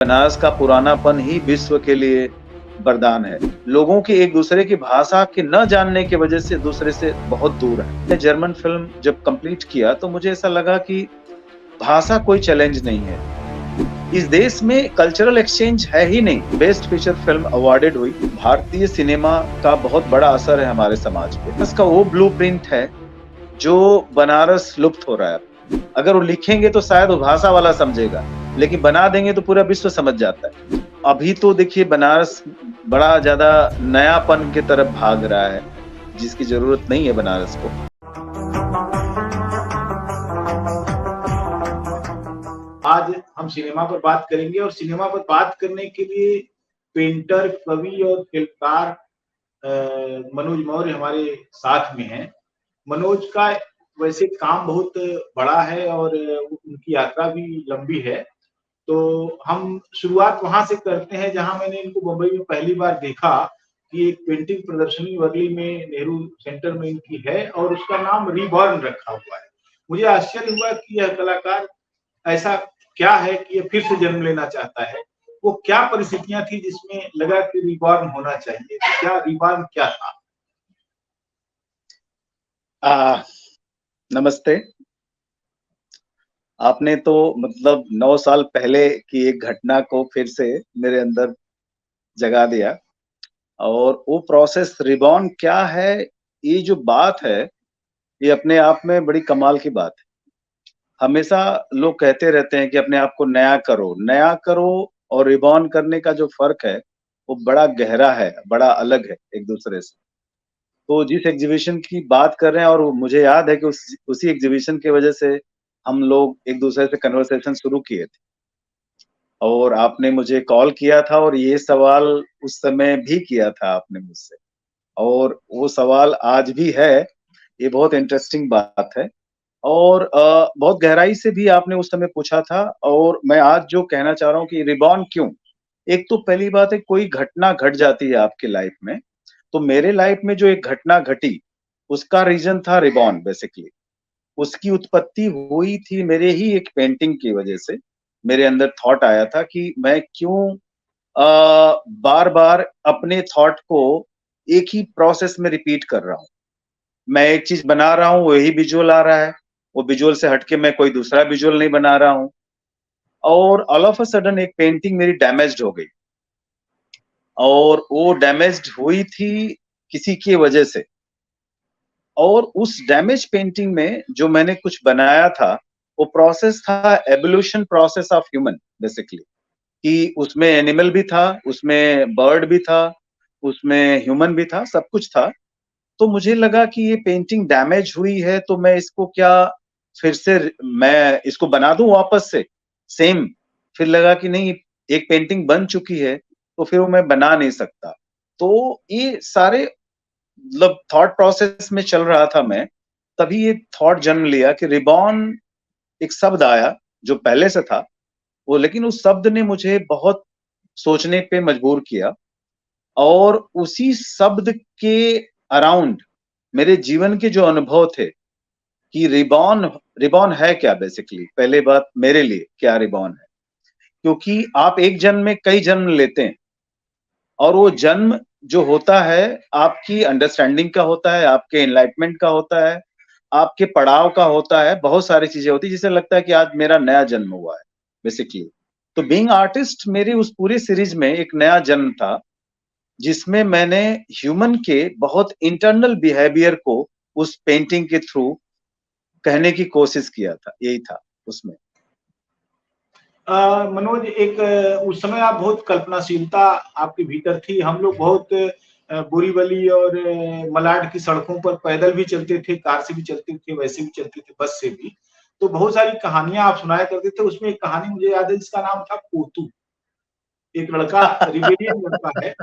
बनारस का पुरानापन ही विश्व के लिए वरदान है। लोगों की एक दूसरे की भाषा के न जानने की वजह से दूसरे से बहुत दूर है। मैं जर्मन फ़िल्म जब कंप्लीट किया तो मुझे ऐसा लगा कि भाषा कोई चैलेंज नहीं है। इस देश में कल्चरल एक्सचेंज है ही नहीं। बेस्ट फीचर फ़िल्म अवॉर्डेड हुई। भारतीय सिनेमा का बहुत बड़ा असर है हमारे समाज पे। इसका वो ब्लूप्रिंट है जो बनारस लुप्त हो रहा है। अगर वो लिखेंगे तो शायद वो भाषा वाला समझेगा, लेकिन बना देंगे तो पूरा विश्व समझ जाता है। अभी तो देखिए बनारस बड़ा ज़्यादा नयापन की तरफ भाग रहा है, जिसकी ज़रूरत नहीं है बनारस को। आज हम सिनेमा पर बात करेंगे और सिनेमा पर बात करने के लिए पेंटर, कवि और फिल्मकार मनोज मौर्य हमारे साथ में हैं। मनोज का वैसे काम बहुत बड़ा है और उनकी यात्रा भी लंबी है। तो हम शुरुआत वहाँ से करते हैं जहाँ मैंने इनको बम्बई में पहली बार देखा कि एक पेंटिंग प्रदर्शनी वर्ली में नेहरू सेंटर में इनकी है और उसका नाम रीबॉर्न रखा हुआ है। मुझे आश्चर्य हुआ कि यह कलाकार ऐसा क्या है कि ये फिर से जन्म लेना चाहता है। वो क्या परिस्थितियां थी जिसमें लगा कि रिबॉर्न होना चाहिए? क्या रिबॉर्न क्या था? नमस्ते। आपने तो मतलब 9 साल पहले की एक घटना को फिर से मेरे अंदर जगा दिया। और वो प्रोसेस रिबॉर्न क्या है, ये जो बात है, ये अपने आप में बड़ी कमाल की बात है। हमेशा लोग कहते रहते हैं कि अपने आप को नया करो और रिबॉर्न करने का जो फ़र्क है, वो बड़ा गहरा है, बड़ा अलग है एक-दूसरे से। तो जिस एग्ज़िबिशन की बात कर रहे हैं और वो मुझे याद है कि उसी एग्ज़िबिशन की वजह से हम लोग एक-दूसरे से कन्वर्सेशन शुरू किए थे। और आपने मुझे कॉल किया था और ये सवाल उस समय भी किया था आपने मुझसे। और वो सवाल आज भी है, ये बहुत इंटरेस्टिंग बात है। और बहुत गहराई से भी आपने उस समय पूछा था और मैं आज जो कहना चाह रहा हूँ कि रिबॉर्न क्यों? एक तो पहली बात है कोई घटना घट जाती है आपकी लाइफ़ में, तो मेरे लाइफ़ में जो एक घटना घटी, उसका रीज़न था रिबॉर्न बेसिकली। उसकी उत्पत्ति हुई थी मेरे ही एक पेंटिंग की वजह से। मेरे अंदर थॉट आया था कि मैं क्यों बार-बार अपने थॉट को एक ही प्रोसेस में रिपीट कर रहा हूँ। मैं एक चीज़ बना रहा हूँ, वही विज़ुअल आ रहा है। वो विज़ुअल से हट के मैं कोई दूसरा विज़ुअल नहीं बना रहा हूँ। और ऑल ऑफ अ सडन एक पेंटिंग मेरी डैमेज्ड हो गई। और वो डैमेज्ड हुई थी किसी की वजह से। और उस डैमेज पेंटिंग में जो मैंने कुछ बनाया था, वो प्रोसेस था evolution process of human basically. कि उसमें एनिमल भी था, उसमें बर्ड भी था, उसमें ह्यूमन भी था, सब कुछ था। तो मुझे लगा कि ये पेंटिंग डैमेज हुई है तो मैं इसको क्या फिर से मैं इसको बना दूँ वापस से सेम। फिर लगा कि नहीं, एक पेंटिंग बन चुकी है, तो फिर वो मैं बना नहीं सकता। तो ये सारे मतलब थॉट प्रोसेस में चल रहा था मैं, तभी ये थॉट जन्म लिया कि रिबॉर्न एक शब्द आया, जो पहले से था, वो लेकिन उस शब्द ने मुझे बहुत सोचने पे मजबूर किया। और उसी शब्द के अराउंड मेरे जीवन के जो अनुभव थे कि रिबॉर्न रिबॉर्न है क्या बेसिकली? पहली बात मेरे लिए क्या रिबॉर्न है? क्योंकि आप एक जन्म में कई जन्म लेते हैं और वो जन्म जो होता है आपकी अंडरस्टैंडिंग का होता है, आपके एनलाइटमेंट का होता है, आपके पड़ाव का होता है, बहुत सारी चीज़ें होती हैं जिससे लगता है कि आज मेरा नया जन्म हुआ है बेसिकली। तो बीइंग आर्टिस्ट मेरी उस पूरी सीरीज़ में एक नया जन्म था, जिसमें मैंने ह्यूमन के बहुत इंटरनल बिहेवियर को उस पेंटिंग के थ्रू कहने की कोशिश किया था, यही था उसमें। मनोज, एक उस समय आप बहुत कल्पनाशीलता आपके भीतर थी। हम लोग बहुत बोरीवली और मलाड की सड़कों पर पैदल भी चलते थे, कार से भी चलते थे, वैसे भी चलते थे, बस से भी। तो बहुत सारी कहानियां आप सुनाया करते थे। उसमें एक कहानी मुझे याद है जिसका नाम था पोतू। एक लड़का, रिबेलियन लड़का है,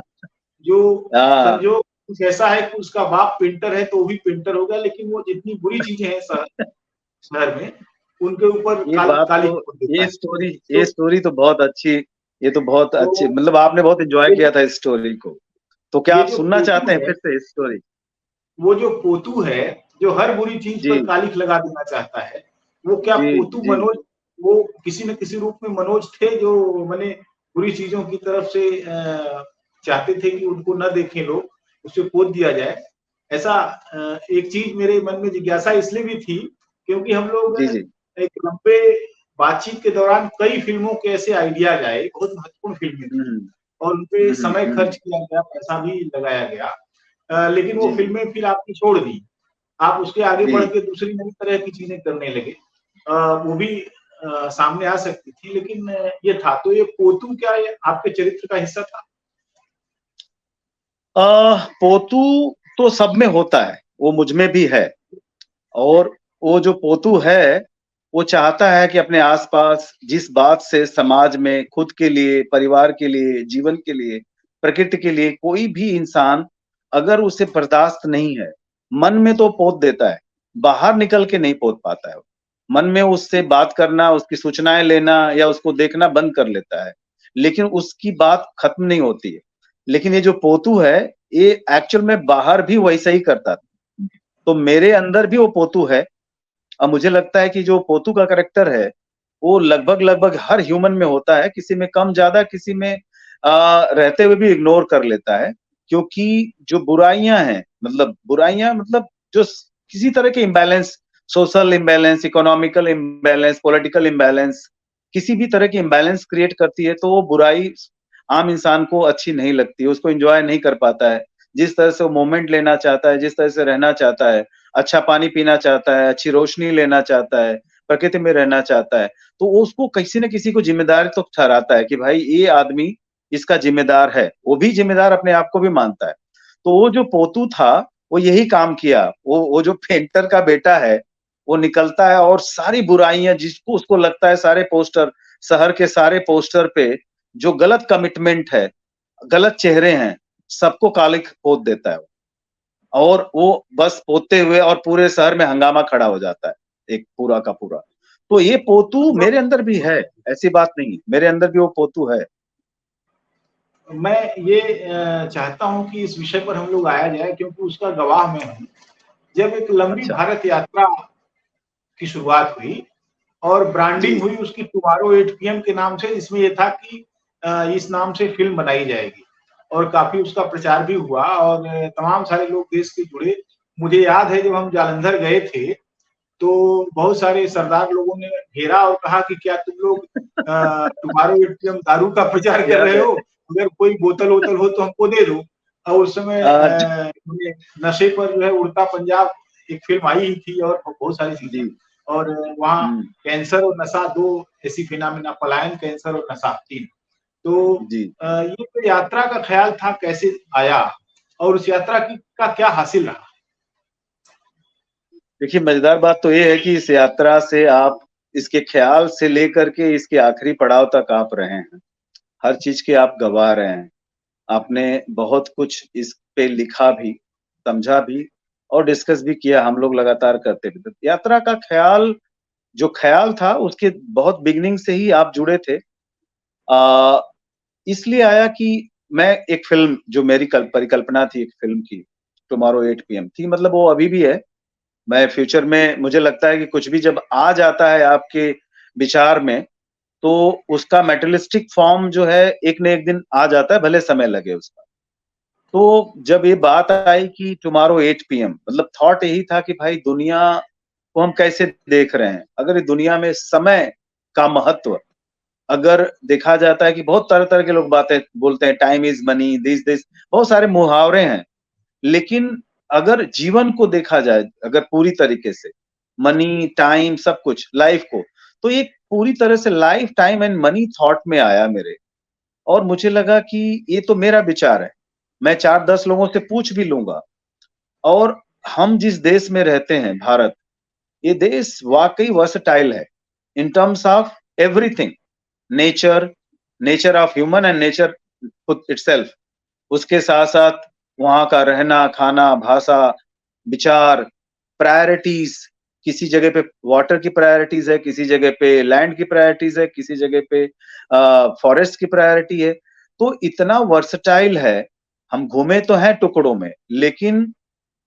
जो हाँ, संजोग कुछ ऐसा है कि उसका बाप पेंटर है तो वो भी पेंटर हो गया, लेकिन वो जितनी बुरी चीजें हैं शहर में, उनके ऊपर ये बात काली तो छोड़ देता है। ये तो स्टोरी तो बहुत अच्छी, ये तो बहुत तो अच्छी मतलब आपने बहुत एन्जॉय ये किया था इस स्टोरी को। तो क्या ये आप जो सुनना पोतू चाहते हैं है, फिर से इस स्टोरी? वो जो पोतू है, जो हर बुरी चीज पर जी, कालिख लगा देना चाहता है, वो क्या जी, पोतू जी। मनोज, वो किसी न किसी रूप में मनोज थे जो माने बुरी चीजों की तरफ से चाहते थे कि उनको न देखें लोग, उसे पोत दिया जाए। ऐसा एक चीज मेरे मन में जिज्ञासा इसलिए भी थी क्योंकि हम लोग जी, जी। एक लंबे बातचीत के दौरान कई फ़िल्मों के ऐसे आइडियाज़ आए, बहुत महत्वपूर्ण फ़िल्में हुँ, थी हुँ। और उनपे हुँ, हुँ, समय हुँ। खर्च किया गया, पैसा भी लगाया गया। लेकिन वो जी, जी। फ़िल्में फिर आपने छोड़ दी। आप उसके आगे बढ़ जी। के दूसरी नई तरह की चीज़ें करने लगे। वो भी सामने आ सकती थी लेकिन ये था। तो ये पोतू क्या ये आपके चरित्र का हिस्सा था? पोतू तो सब में होता है, वो मुझ में भी है। और वो जो पोतू है, वो चाहता है कि अपने आस-पास जिस बात से समाज में खुद के लिए, परिवार के लिए, जीवन के लिए, प्रकृति के लिए कोई भी इंसान अगर उसे बर्दाश्त नहीं है, मन में तो पोत देता है, बाहर निकल के नहीं पोत पाता है वो। मन में उससे बात करना, उसकी सूचनाएँ लेना या उसको देखना बंद कर लेता है, लेकिन उसकी बात खत्म नहीं होती है। लेकिन ये जो पोतू है, ये एक्चुअल में बाहर भी वैसा ही करता था। तो मेरे अंदर भी वो पोतू है। अब मुझे लगता है कि जो पोतू का कैरेक्टर है, वो लगभग-लगभग हर ह्यूमन में होता है, किसी में कम ज़्यादा, किसी में रहते हुए भी इग्नोर कर लेता है। क्योंकि जो बुराइयाँ हैं, मतलब बुराइयाँ मतलब जो स किसी तरह के imbalance, social imbalance, economical imbalance, political imbalance, किसी भी तरह की इम्बैलेंस क्रिएट करती है, तो वो बुराई आम इंसान को अच्छी नहीं लगती है, उसको एन्जॉय नहीं कर पाता है। जिस तरह से वो मोमेंट लेना चाहता है, जिस तरह से रहना चाहता है, अच्छा पानी पीना चाहता है, अच्छी रोशनी लेना चाहता है, प्रकृति में रहना चाहता है, तो वो उसको किसी न किसी को ज़िम्मेदार तो ठहराता है कि भाई ये आदमी इसका ज़िम्मेदार है। वो भी ज़िम्मेदार अपने आप को भी मानता है। तो वो जो पोतू था, वो यही काम किया। वो जो पेंटर का बेटा है, वो निकलता है और सारी बुराइयाँ जिसको उसको लगता है सारे पोस्टर, शहर के सारे पोस्टर पे जो गलत कमिटमेंट है, गलत चेहरे हैं, सबको कालिख पोत देता है वो। और वो बस पोतते हुए और पूरे शहर में हंगामा खड़ा हो जाता है, एक पूरा का पूरा। तो ये पोतू मतलब मेरे अंदर भी है, ऐसी बात नहीं है, मेरे अंदर भी वो पोतू है। मैं ये चाहता हूँ कि इस विषय पर हम लोग आया जाए क्योंकि उसका गवाह मैं हूँ। जब एक लंबी अच्छा, भारत यात्रा की शुरुआत हुई और ब्रांडिंग जी, हुई उसकी टुमारो 8 पीएम के नाम से, इसमें ये था कि इस नाम से फ़िल्म बनाई जाएगी और काफ़ी उसका प्रचार भी हुआ और तमाम सारे लोग देश के जुड़े। मुझे याद है जब हम जालंधर गए थे, तो बहुत सारे सरदार लोगों ने घेरा और कहा कि क्या तुम लोग टुमारो 8 पीएम दारू का प्रचार कर याद रहे है। हो? अगर कोई बोतल-वोतल हो तो हमको दे दो। और उस समय अ, ये नशे पर जो है उड़ता पंजाब एक फ़िल्म आई ही थी और बहुत सारी चीज़ें। जी, और वहाँ हुँ, कैंसर और नशा 2 ऐसी फिनोमिना, पलायन, कैंसर और नशा 3। तो जी। ये जो यात्रा का ख़्याल था कैसे आया और उस यात्रा की का क्या हासिल रहा? देखिए, मज़ेदार बात तो ये है कि इस यात्रा से आप इसके ख़्याल से लेकर के इसके आखिरी पड़ाव तक आप रहे हैं। हर चीज़ के आप गवाह रहे हैं। आपने बहुत कुछ इस पे लिखा भी, समझा भी और डिस्कस भी किया, हम लोग लगातार करते भी थे। यात्रा का ख़्याल जो ख़्याल था उसके बहुत बिगिनिंग से ही आप जुड़े थे। अ, इसलिए आया कि मैं एक फ़िल्म जो मेरी परिकल्पना थी एक फ़िल्म की, टुमारो 8 पीएम थी, मतलब वो अभी भी है। मैं फ्यूचर में मुझे लगता है कि कुछ भी जब आ जाता है आपके विचार में, तो उसका मटेरियलिस्टिक फ़ॉर्म जो है एक न एक दिन आ जाता है, भले समय लगे उसका। तो जब ये बात आई कि टुमारो 8 पीएम मतलब थॉट यही था कि भाई दुनिया को हम कैसे देख रहे हैं? अगर ये दुनिया में समय का महत्व अगर देखा जाता है कि बहुत तरह-तरह के लोग बातें बोलते हैं, टाइम इज़ मनी, दिस बहुत सारे मुहावरे हैं। लेकिन अगर जीवन को देखा जाए, अगर पूरी तरीके से, मनी, टाइम सब कुछ, लाइफ़ को, तो ये पूरी तरह से life, time and money thought में आया मेरे और मुझे लगा कि ये तो मेरा विचार है। मैं 4-10 लोगों से पूछ भी लूँगा और हम जिस देश में रहते हैं, भारत, ये देश वाक़ई वर्सेटाइल है, in terms of everything, nature, nature of human and nature खुद इटसेल्फ। उसके साथ-साथ वहाँ का रहना, खाना, भाषा, विचार, प्रायोरिटीज़, किसी जगह पे वाटर की प्रायोरिटीज़ है, किसी जगह पे लैंड की प्रायोरिटीज़ है, किसी जगह पे फॉरेस्ट की प्रायोरिटी है। तो इतना वर्सेटाइल है, हम घूमे तो हैं टुकड़ों में, लेकिन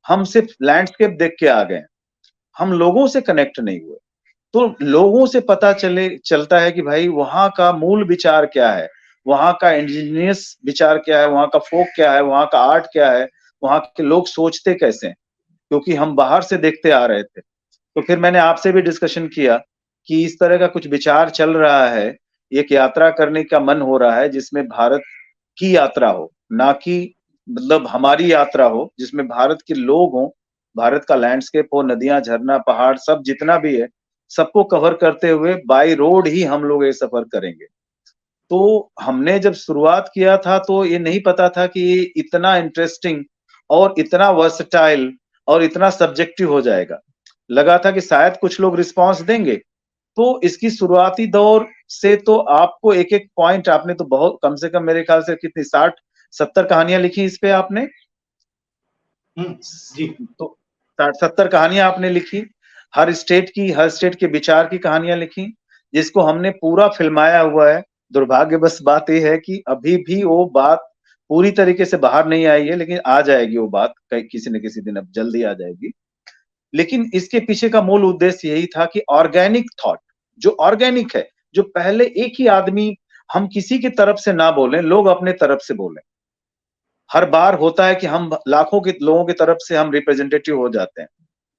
हम सिर्फ लैंडस्केप देख के आ गए। हम लोगों से कनेक्ट नहीं हुए। तो लोगों से पता चलता है कि भाई वहाँ का मूल विचार क्या है? वहाँ का इंडिजिनियस विचार क्या है, वहाँ का फोक क्या है, वहाँ का आर्ट क्या है, वहाँ के लोग सोचते कैसे हैं, क्योंकि हम बाहर से देखते आ रहे थे। तो फिर मैंने आपसे भी डिस्कशन किया कि इस तरह का कुछ विचार चल रहा है, एक यात्रा करने का मन हो रहा है जिसमें भारत की यात्रा हो, ना कि मतलब हमारी यात्रा हो, जिसमें भारत के लोग हों, भारत का लैंडस्केप हो, नदियाँ, झरना, पहाड़ सब जितना भी है, सबको कवर करते हुए बाय रोड ही हम लोग ये सफर करेंगे। तो हमने जब शुरुआत किया था तो ये नहीं पता था कि ये इतना इंटरेस्टिंग और इतना वर्सटाइल और इतना सब्जेक्टिव हो जाएगा। लगा था कि शायद कुछ लोग रिस्पॉन्स देंगे। तो इसकी शुरुआती दौर से तो आपको एक-एक पॉइंट आपने तो बहुत कम से कम मेरे ख्याल से कितनी 60-70 कहानियाँ लिखी इस पे आपने? जी। तो 60-70 कहानियाँ आपने लिखी, हर स्टेट के विचार की कहानियाँ लिखी, जिसको हमने पूरा फ़िल्माया हुआ है। दुर्भाग्यवश बात ये है कि अभी भी वो बात पूरी तरीके से बाहर नहीं आई है, लेकिन आ जाएगी वो बात कहीं किसी न किसी दिन अब जल्दी आ जाएगी। लेकिन इसके पीछे का मूल उद्देश्य यही था कि ऑर्गेनिक थॉट, जो ऑर्गेनिक है, जो पहले एक ही आदमी हम किसी की तरफ से ना बोलें, लोग अपने तरफ से बोलें। हर बार होता है कि हम लाखों के लोगों की तरफ से हम रिप्रेजेंटेटिव हो जाते हैं।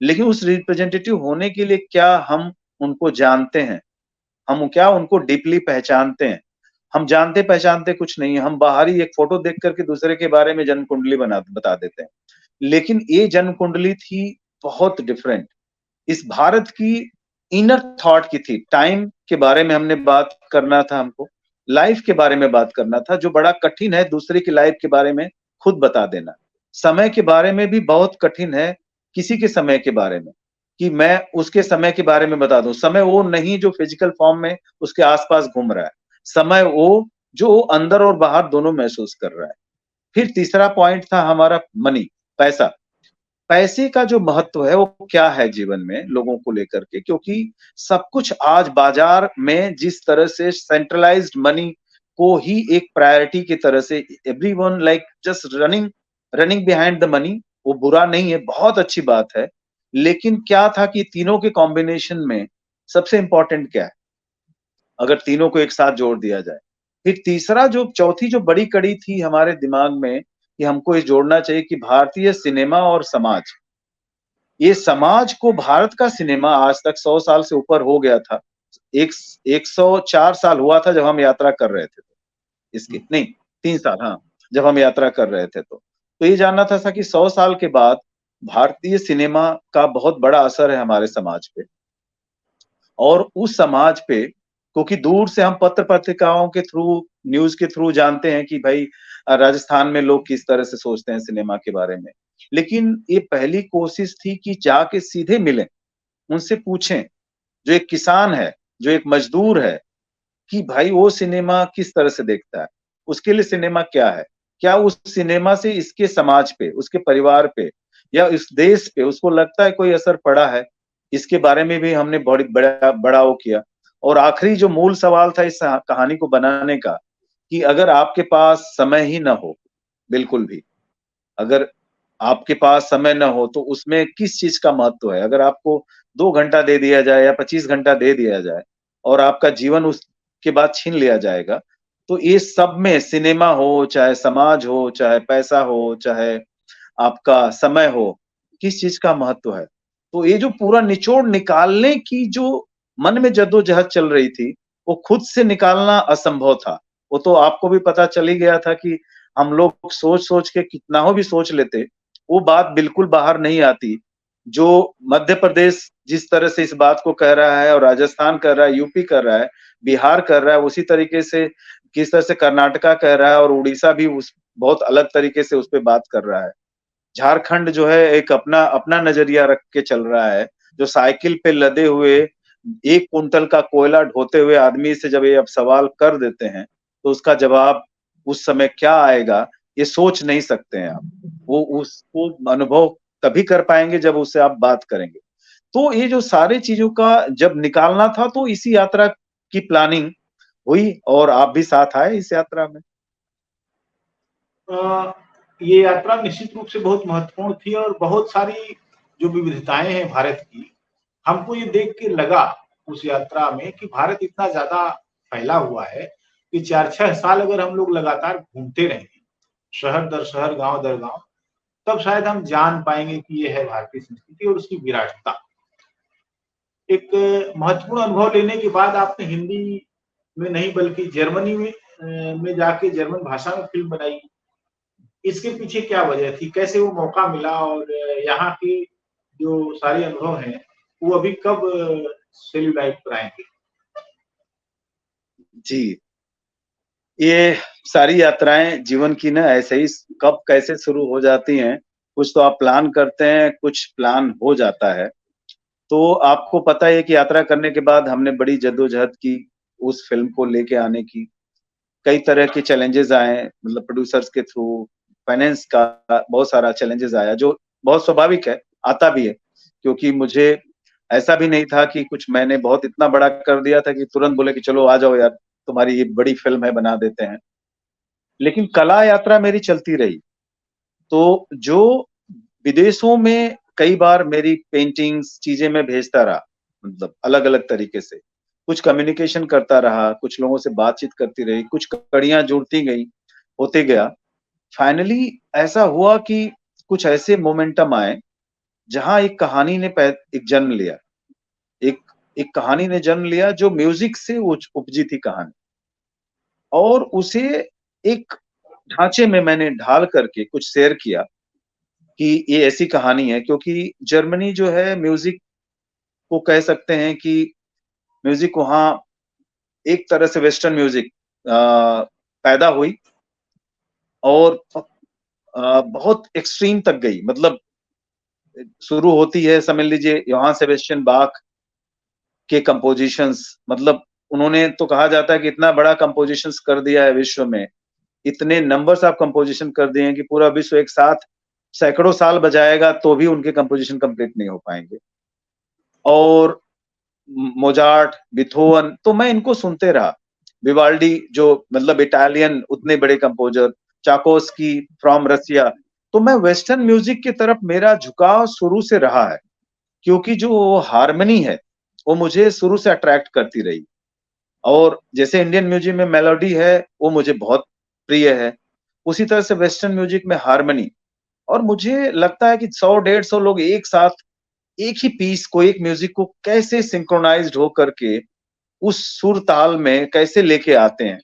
लेकिन उस रिप्रेजेंटेटिव होने के लिए क्या हम उनको जानते हैं? हम क्या उनको डीपली पहचानते हैं? हम जानते-पहचानते कुछ नहीं है, हम बाहरी एक फ़ोटो देख कर के दूसरे के बारे में जन्म कुंडली बता देते हैं। लेकिन ये जन्म कुंडली थी बहुत डिफरेंट। इस भारत की इनर थॉट की थी, टाइम के बारे में हमने बात करना था हमको, लाइफ के बारे में बात करना था, जो बड़ा कठिन है दूसरे की लाइफ के बारे में खुद बता देना। समय के बारे में भी बहुत कठिन है, किसी के समय के बारे में, कि मैं उसके समय के बारे में बता दूँ। समय वो नहीं जो फिजिकल फॉर्म में उसके आस-पास घूम रहा है। समय वो जो अंदर और बाहर दोनों महसूस कर रहा है। फिर तीसरा पॉइंट था हमारा मनी, पैसा। पैसे का जो महत्व है वो क्या है जीवन में लोगों को लेकर के, क्योंकि सब कुछ आज बाजार में जिस तरह से सेंट्रलाइज्ड मनी को ही एक प्रायोरिटी की तरह से everyone like just running running behind the money, वो बुरा नहीं है, बहुत अच्छी बात है। लेकिन क्या था कि तीनों के कॉम्बिनेशन में सबसे इंपॉर्टेंट क्या है, अगर तीनों को एक साथ जोड़ दिया जाए। फिर तीसरा जो चौथी जो बड़ी कड़ी थी हमारे दिमाग में कि हमको ये जोड़ना चाहिए कि भारतीय सिनेमा और समाज, ये समाज को भारत का सिनेमा आज तक 100 साल से ऊपर हो गया था। एक 104 साल हुआ था जब हम यात्रा कर रहे थे। इसकी नहीं 3 साल हाँ, जब हम यात्रा कर रहे थे तो। तो ये जानना था कि 100 साल के बाद भारतीय सिनेमा का बहुत बड़ा असर है हमारे समाज पे। और उस समाज पे क्योंकि दूर से हम पत्र-पत्रिकाओं के थ्रू, न्यूज़ के थ्रू जानते हैं कि भई राजस्थान में लोग किस तरह से सोचते हैं सिनेमा के बारे में। लेकिन ये पहली कोशिश थी कि जाके सीधे मिलें, उनसे पूछें, जो एक किसान है, जो एक मज़दूर है, कि भाई वो सिनेमा किस तरह से देखता है? उसके लिए सिनेमा क्या है? क्या उस सिनेमा से इसके समाज पे, उसके परिवार पे या इस देश पे उसको लगता है कोई असर पड़ा है? इसके बारे में भी हमने बड़ा वो किया। और आखिरी जो मूल सवाल था इस कहानी को बनाने का, कि अगर आपके पास समय ही ना हो, बिल्कुल भी, अगर आपके पास समय ना हो तो उसमें किस चीज़ का महत्व है? अगर आपको 2 घंटा दे दिया जाए या 25 घंटा दे दिया जाए और आपका जीवन उसके बाद छीन लिया जाएगा, तो ये सब में सिनेमा हो, चाहे समाज हो, चाहे पैसा हो, चाहे आपका समय हो, किस चीज़ का महत्व है? तो ये जो पूरा निचोड़ निकालने की जो मन में जद्दोजहद चल रही थी, वो खुद से निकालना असंभव था। वो तो आपको भी पता चल ही गया था कि हम लोग सोच-सोच के कितना हो भी सोच लेते, वो बात बिल्कुल बाहर नहीं आती। जो मध्य प्रदेश जिस तरह से इस बात को कह रहा है और राजस्थान कर रहा है, यूपी कर रहा है, बिहार कर रहा है, उसी तरीके से किस तरह से कर्नाटका कह रहा है और उड़ीसा भी उस बहुत अलग तरीके से उस पे बात कर रहा है। झारखंड जो है एक अपना अपना नज़रिया रख के चल रहा है, जो साइकिल पे लदे हुए 1 कुंटल का कोयला ढोते हुए आदमी से जब ये आप सवाल कर देते हैं, तो उसका जवाब उस समय क्या आएगा, ये सोच नहीं सकते हैं आप। वो उसको अनुभव तभी कर पाएँगे जब उससे आप बात करेंगे। तो ये जो सारी चीज़ों का जब निकालना था तो इसी यात्रा की प्लानिंग हुई और आप भी साथ आए इस यात्रा में। अ, ये यात्रा निश्चित रूप से बहुत महत्वपूर्ण थी और बहुत सारी जो विविधताएँ हैं भारत की, हमको ये देख के लगा उस यात्रा में कि भारत इतना ज़्यादा फैला हुआ है कि 4-6 साल अगर हम लोग लगातार घूमते रहेंगे, शहर दर शहर, गाँव दर गाँव, तब शायद हम जान पाएँगे कि ये है भारतीय संस्कृति और उसकी विरासत। एक महत्वपूर्ण अनुभव लेने के बाद आपने हिंदी में नहीं बल्कि जर्मनी में जाके जर्मन भाषा में फ़िल्म बनाई। इसके पीछे क्या वजह थी? कैसे वो मौका मिला और यहाँ के जो सारे अनुभव हैं, वो अभी कब सेल्यूलाइट पर आएँगे? जी, ये सारी यात्राएँ जीवन की ना ऐसे ही कब कैसे शुरू हो जाती हैं, कुछ तो आप प्लान करते हैं, कुछ प्लान हो जाता है। तो आपको पता है कि यात्रा करने के बाद हमने बड़ी जद्दोजहद की, उस फ़िल्म को लेके आने की। कई तरह के चैलेंजेज़ आए, मतलब प्रोड्यूसर्स के थ्रू, फाइनेंस का बहुत सारा चैलेंजेज़ आया, जो बहुत स्वाभाविक है, आता भी है। क्योंकि मुझे ऐसा भी नहीं था कि कुछ मैंने बहुत इतना बड़ा कर दिया था कि तुरंत बोले कि चलो आ जाओ यार, तुम्हारी ये बड़ी फ़िल्म है, बना देते हैं। लेकिन कला यात्रा मेरी चलती रही। तो जो विदेशों में कई बार मेरी पेंटिंग्स, चीज़ें मैं भेजता रहा, मतलब अलग-अलग तरीके से। कुछ कम्युनिकेशन करता रहा, कुछ लोगों से बातचीत करती रही, कुछ कड़ियाँ जुड़ती गईं, होते गया। फाइनली ऐसा हुआ कि कुछ ऐसे मोमेंटम आए, जहाँ एक कहानी ने एक जन्म लिया। एक एक कहानी ने जन्म लिया जो म्यूज़िक से उपजी थी कहानी, और उसे एक ढाँचे में मैंने ढाल करके कुछ शेयर किया कि ये ऐसी कहानी है, क्योंकि जर्मनी जो है म्यूज़िक को कह सकते हैं कि म्यूज़िक वहाँ एक तरह से वेस्टर्न म्यूज़िक पैदा हुई और बहुत एक्सट्रीम तक गई। मतलब शुरू होती है, समझ लीजिए योहान सेबेस्टियन बाक के कंपोज़िशंस, मतलब उन्होंने तो कहा जाता है कि इतना बड़ा कंपोज़िशंस कर दिया है विश्व में, इतने नंबर्स ऑफ कंपोज़िशन कर दिए हैं कि पूरा विश्व एक साथ सैकड़ों साल बजाएगा तो भी उनके कंपोज़िशन कंप्लीट नहीं हो पाएँगे। और मोजार्ट, बीथोवन, तो मैं इनको सुनते रहा। विवाल्डी जो मतलब इटालियन उतने बड़े कंपोज़र, चाकोस्की फ्रॉम रसिया। तो मैं वेस्टर्न म्यूज़िक की तरफ मेरा झुकाव शुरू से रहा है, क्योंकि जो हार्मनी है, वो मुझे शुरू से अट्रैक्ट करती रही। और जैसे इंडियन म्यूज़िक में मेलोडी है, वो मुझे बहुत प्रिय है। उसी तरह से वेस्टर्न म्यूज़िक में हार्मनी, और मुझे लगता है कि 100 डेढ़ 100 लोग एक साथ एक ही पीस को, एक म्यूज़िक को कैसे सिंक्रोनाइज़्ड हो करके उस सुर-ताल में कैसे लेके आते हैं,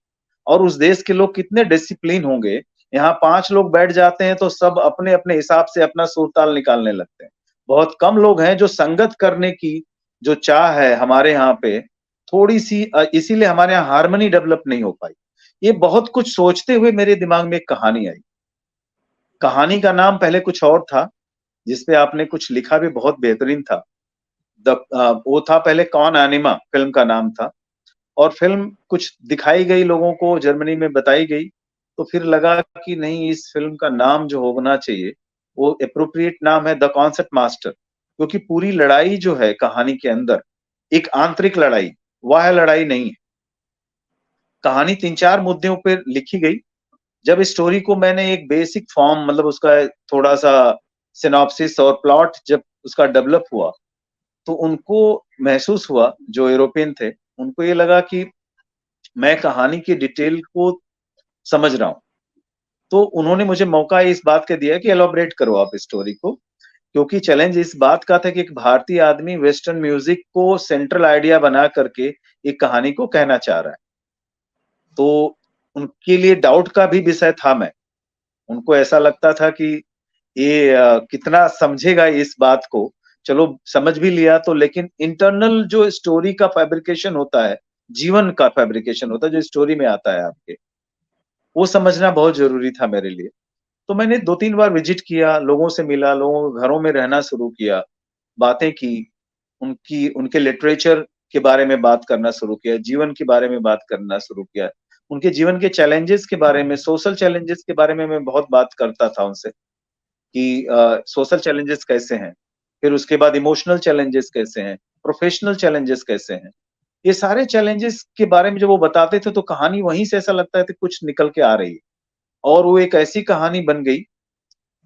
और उस देश के लोग कितने डिसिप्लिन होंगे। यहाँ 5 लोग बैठ जाते हैं तो सब अपने-अपने हिसाब से अपना सुर-ताल निकालने लगते हैं। बहुत कम लोग हैं जो संगत करने की जो चाह है हमारे यहाँ पे, थोड़ी-सी इसीलिए हमारे यहाँ हार्मनी डेवलप नहीं हो पाई। ये बहुत कुछ सोचते हुए मेरे दिमाग में एक कहानी आई। कहानी का नाम पहले कुछ और था, जिसपे आपने कुछ लिखा भी बहुत बेहतरीन था। वो था पहले कौन एनिमा फ़िल्म का नाम था, और फ़िल्म कुछ दिखाई गई लोगों को, जर्मनी में बताई गई, तो फिर लगा कि नहीं, इस फ़िल्म का नाम जो होना चाहिए, वो एप्रोप्रिएट नाम है द कॉन्सेप्ट मास्टर। क्योंकि पूरी लड़ाई जो है कहानी के अंदर, एक आंतरिक लड़ाई, बाह्य लड़ाई नहीं है। कहानी 3-4 मुद्दों पे लिखी गई। जब स्टोरी को मैंने एक बेसिक फॉर्म, मतलब उसका थोड़ा-सा सिनॉप्सिस और प्लॉट जब उसका डेवलप हुआ, तो उनको महसूस हुआ, जो यूरोपियन थे, उनको ये लगा कि मैं कहानी की डिटेल को समझ रहा हूँ। तो उन्होंने मुझे मौका इस बात का दिया कि एलॉबरेट करो आप स्टोरी को, क्योंकि चैलेंज इस बात का था कि एक भारतीय आदमी वेस्टर्न म्यूज़िक को सेंट्रल आइडिया बना करके एक कहानी को कहना चाह रहा है। तो उनके लिए डाउट का भी विषय था मैं। उनको ऐसा लगता था कि ये कितना समझेगा इस बात को। चलो समझ भी लिया तो, लेकिन इंटरनल जो स्टोरी का फैब्रिकेशन होता है, जीवन का फैब्रिकेशन होता है जो स्टोरी में आता है आपके, वो समझना बहुत ज़रूरी था मेरे लिए। तो मैंने 2-3 बार विज़िट किया, लोगों से मिला, लोगों के घरों में रहना शुरू किया, बातें की, उनकी उनके लिटरेचर के बारे में बात करना शुरू किया, जीवन के बारे में बात करना शुरू किया। उनके जीवन के चैलेंजेज़ के बारे में, सोशल चैलेंजेज़ के बारे में मैं बहुत बात करता था उनसे। कि सोशल चैलेंजेस कैसे हैं, फिर उसके बाद इमोशनल चैलेंजेस कैसे हैं, प्रोफेशनल चैलेंजेस कैसे हैं। ये सारे चैलेंजेस के बारे में जब वो बताते थे तो कहानी वहीं से ऐसा लगता है कि कुछ निकल के आ रही है, और वो एक ऐसी कहानी बन गई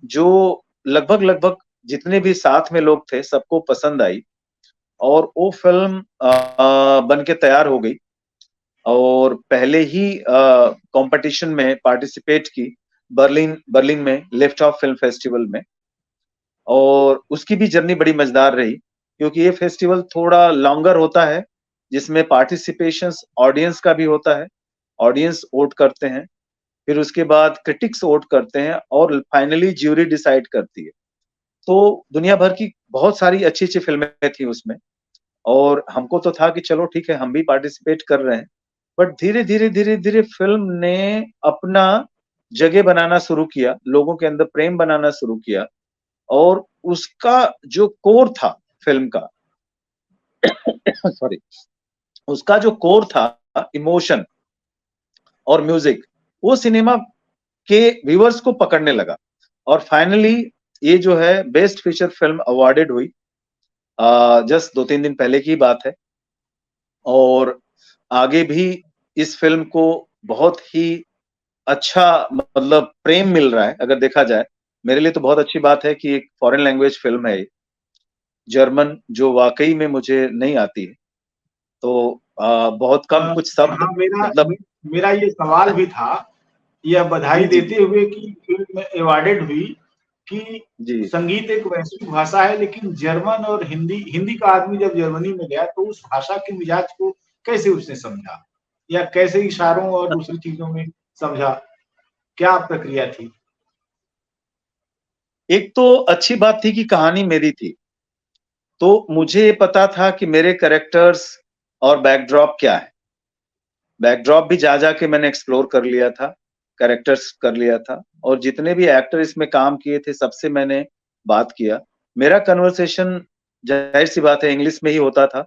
जो लगभग-लगभग जितने भी साथ में लोग थे सबको पसंद आई, और वो फ़िल्म बन के तैयार हो गई। और पहले ही कंपटीशन में पार्टिसिपेट की बर्लिन बर्लिन में लिफ्ट ऑफ फिल्म फेस्टिवल में। और उसकी भी जर्नी बड़ी मजेदार रही, क्योंकि ये फेस्टिवल थोड़ा लॉन्गर होता है, जिसमें पार्टिसिपेशंस ऑडियंस का भी होता है। ऑडियंस वोट करते हैं, फिर उसके बाद क्रिटिक्स वोट करते हैं और फाइनली ज्यूरी डिसाइड करती है। तो दुनिया भर की बहुत सारी अच्छी-अच्छी फ़िल्में थी उसमें, और हमको तो था कि चलो ठीक है, हम भी पार्टिसिपेट कर रहे हैं। बट धीरे-धीरे, धीरे-धीरे फ़िल्म ने अपना जगह बनाना शुरू किया, लोगों के अंदर प्रेम बनाना शुरू किया, और उसका जो कोर था फ़िल्म का सॉरी, उसका जो कोर था, इमोशन और म्यूज़िक, वो सिनेमा के व्यूअर्स को पकड़ने लगा। और फाइनली ये जो है बेस्ट फीचर फ़िल्म अवॉर्डेड हुई, जस्ट 2-3 दिन पहले की बात है। और आगे भी इस फ़िल्म को बहुत ही अच्छा मतलब प्रेम मिल रहा है, अगर देखा जाए। मेरे लिए तो बहुत अच्छी बात है कि एक फ़ॉरेन लैंग्वेज फ़िल्म है ये, जर्मन, जो वाक़ई में मुझे नहीं आती है। तो बहुत कम कुछ शब्द, हाँ, मेरा मतलब मेरा ये सवाल भी था, यह बधाई जी, जी, देते जी। हुए कि फ़िल्म अवॉर्डेड हुई कि जी। संगीत एक वैश्विक भाषा है, लेकिन जर्मन और हिंदी हिंदी का आदमी जब जर्मनी में गया तो उस भाषा के मिजाज को कैसे उसने समझा? या कैसे इशारों और दूसरी चीज़ों में समझा? क्या प्रक्रिया थी? एक तो अच्छी बात थी कि कहानी मेरी थी। तो मुझे ये पता था कि मेरे कैरेक्टर्स और बैकड्रॉप क्या है। बैकड्रॉप भी जा के मैंने एक्सप्लोर कर लिया था, कैरेक्टर्स कर लिया था, और जितने भी एक्टर इसमें काम किए थे सबसे मैंने बात किया। मेरा कन्वर्सेशन ज़ाहिर-सी बात है इंग्लिश में ही होता था।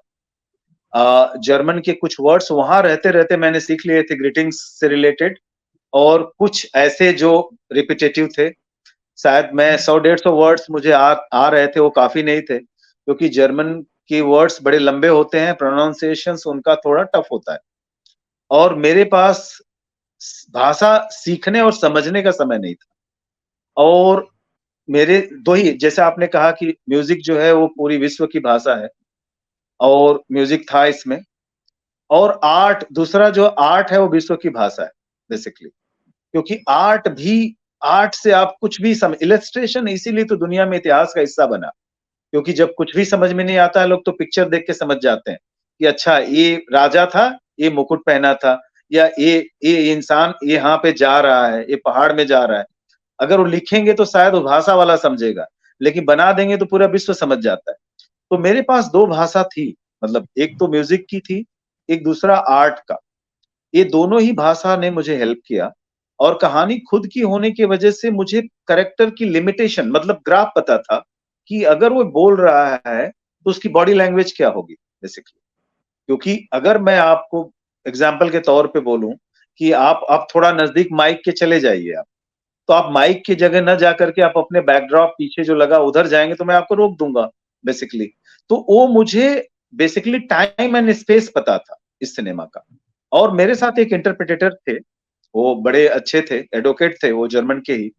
जर्मन के कुछ वर्ड्स वहाँ रहते-रहते मैंने सीख लिए थे ग्रीटिंग्स से रिलेटेड, और कुछ ऐसे जो रिपिटेटिव थे। शायद मैं 100 डेढ़ 100 वर्ड्स मुझे आ रहे थे, वो काफ़ी नहीं थे, क्योंकि जर्मन के वर्ड्स बड़े लंबे होते हैं, प्रोनाउंसिएशंस उनका थोड़ा टफ होता है। और मेरे पास भाषा सीखने और समझने का समय नहीं था। और मेरे 2 ही, जैसे आपने कहा कि म्यूज़िक जो है वो पूरी विश्व की भाषा है, और म्यूज़िक था इसमें। और आर्ट, दूसरा जो आर्ट है वो विश्व की भाषा है बेसिकली। क्योंकि आर्ट से आप कुछ भी सम इलस्ट्रेशन इसीलिए तो दुनिया में इतिहास का हिस्सा बना। क्योंकि जब कुछ भी समझ में नहीं आता है, लोग तो पिक्चर देख के समझ जाते हैं कि अच्छा ये राजा था, ये मुकुट पहना था, या ये इंसान यहाँ पे जा रहा है, ये पहाड़ में जा रहा है। अगर वो लिखेंगे तो शायद वो भाषा वाला समझेगा, लेकिन बना देंगे तो पूरा विश्व समझ जाता है। तो मेरे पास 2 भाषा थी, मतलब एक तो म्यूज़िक की थी, एक दूसरा आर्ट का। ये दोनों ही भाषा ने मुझे हेल्प किया, और कहानी खुद की होने की वजह से मुझे कैरेक्टर की लिमिटेशन, मतलब ग्राफ पता था कि अगर वो बोल रहा है तो उसकी बॉडी लैंग्वेज क्या होगी बेसिकली। क्योंकि अगर मैं आपको एग्जाम्पल के तौर पे बोलूं कि आप थोड़ा नजदीक माइक के चले जाइए आप, तो आप माइक की जगह न जाकर के आप अपने बैकड्रॉप पीछे जो लगा उधर जाएंगे तो मैं आपको रोक दूंगा बेसिकली। तो वो मुझे बेसिकली टाइम एंड स्पेस पता था इस सिनेमा का। और मेरे साथ एक इंटरप्रिटेटर थे, वो बड़े अच्छे थे, एडवोकेट थे, वो जर्मन के ही।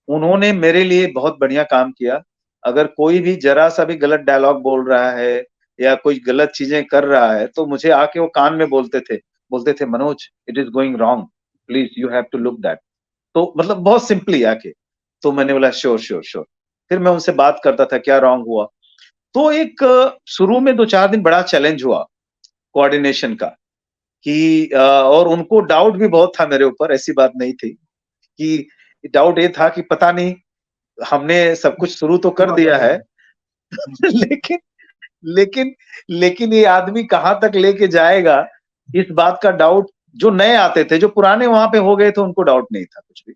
उन्होंने मेरे लिए बहुत बढ़िया काम किया। अगर कोई भी ज़रा-सा भी गलत डायलॉग बोल रहा है या कोई गलत चीज़ें कर रहा है, तो मुझे आके वो कान में बोलते थे, "Manoj, it is going wrong, please you have to look that." तो मतलब बहुत सिंपली आके। तो मैंने बोला श्योर, श्योर, श्योर। फिर मैं उनसे बात करता था, क्या रॉन्ग हुआ? तो एक शुरू में 2-4 दिन बड़ा चैलेंज हुआ कोऑर्डिनेशन का, कि और उनको डाउट भी बहुत था मेरे ऊपर, ऐसी बात नहीं थी। कि डाउट ये था कि पता नहीं, हमने सब कुछ शुरू तो कर दिया है लेकिन लेकिन लेकिन ये आदमी कहाँ तक लेके जाएगा, इस बात का डाउट। जो नए आते थे, जो पुराने वहाँ पे हो गए थे, उनको डाउट नहीं था कुछ भी।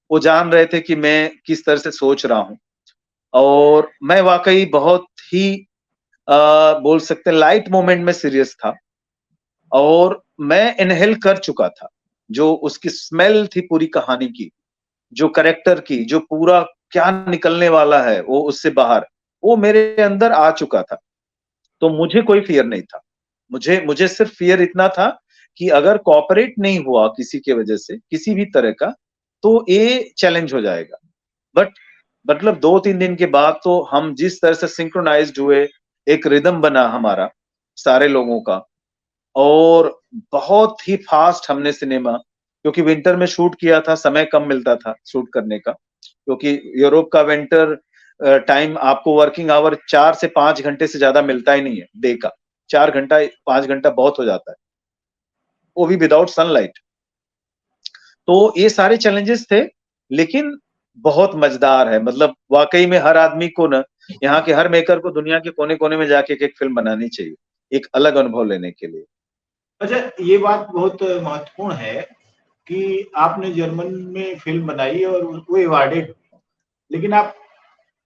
वो जान रहे थे कि मैं किस तरह से सोच रहा हूँ, और मैं वाक़ई बहुत ही बोल सकते हैं लाइट मोमेंट में सीरियस था, और मैं इन्हेल कर चुका था। जो उसकी स्मेल थी पूरी कहानी की, जो कैरेक्टर की, जो पूरा क्या निकलने वाला है वो उससे बाहर, वो मेरे अंदर आ चुका था। तो मुझे कोई फ़ियर नहीं था। मुझे मुझे सिर्फ़ फ़ियर इतना था कि अगर कोऑपरेट नहीं हुआ किसी की वजह से, किसी भी तरह का, तो ये चैलेंज हो जाएगा। बट मतलब 2-3 दिन के बाद तो हम जिस तरह से सिंक्रोनाइज़्ड हुए, एक रिदम बना हमारा सारे लोगों का, और बहुत ही फास्ट हमने सिनेमा, क्योंकि विंटर में शूट किया था, समय कम मिलता था शूट करने का, क्योंकि यूरोप का विंटर टाइम आपको वर्किंग आवर 4 से 5 घंटे से ज्यादा मिलता ही नहीं है डे का। 4 घंटा 5 घंटा बहुत हो जाता है, वो भी विदाउट सनलाइट। तो ये सारे चैलेंजेस थे, लेकिन बहुत मजेदार है। मतलब वाकई में हर आदमी को ना, यहाँ के हर मेकर को दुनिया के कोने कोने में जाके एक फिल्म बनानी चाहिए, एक अलग अनुभव लेने के लिए। अच्छा, ये बात बहुत महत्वपूर्ण है कि आपने जर्मन में फिल्म बनाई और वो अवार्डेड, लेकिन आप